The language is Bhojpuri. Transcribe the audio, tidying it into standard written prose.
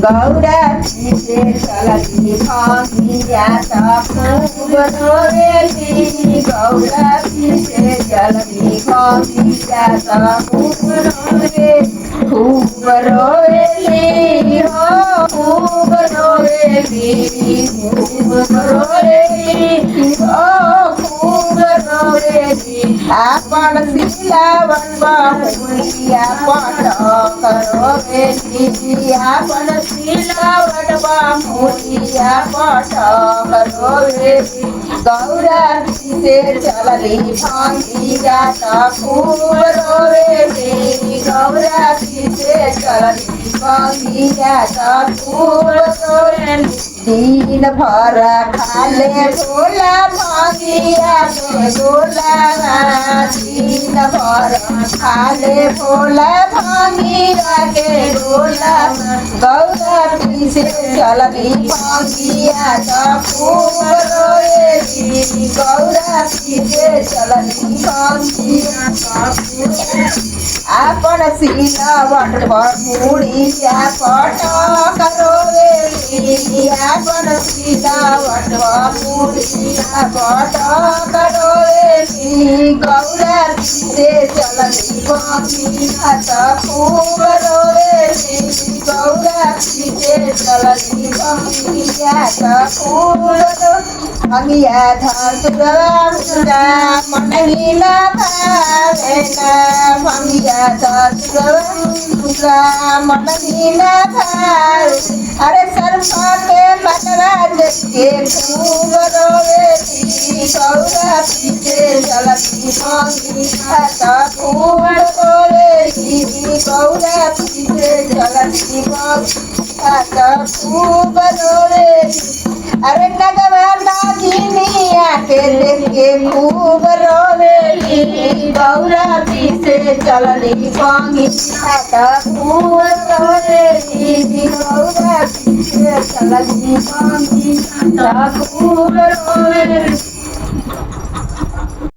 गौरा पीछे चलती भांगिया खूब रोवेली गौरा पीछे चलती भांगिया खूब रोवेली हो खूब रोवेली खूब रोवेली हो खूब रोवेली आपण सिलावन बाहुलिया पटक रोवेली आपण सिलावन बाहुलिया पटक रोवेली गौरा पीछे चलली भांगिया खूब रोवेली गौरा पीछे चलली भांगिया खूब रोवेली दिन भर खाले भोला भांगिया भोला दिन भर खाले भोला भांगिया के भोला गौरा पीछे चलली भांगिया खूब रोएली गौरा पीछे चलली भांगिया आपन सिलावट मुड़िया पटक रोएली आपन सिलावट मुड़िया पटक रोएली गौरा पीछे चलली भांगिया खूब रोएली गौरा पीछे चलली भांगिया खूब भांगिया धसुरा मनहिला भावेला भांगिया धसुरा मनहिला भावे अरे सर्फा के मनवा के खूब रोवेली गौरा पीछे चलती भांगिया खूब रोवेली गौरा पीछे चलती भांगिया खूब रोवेली अरे नगवा नागिनिया के देख के खूब रोवेली गौरा पीछे चलली भांगिया खूब रोवेली गौरा पीछे चलली भांगिया खूब रोवेली।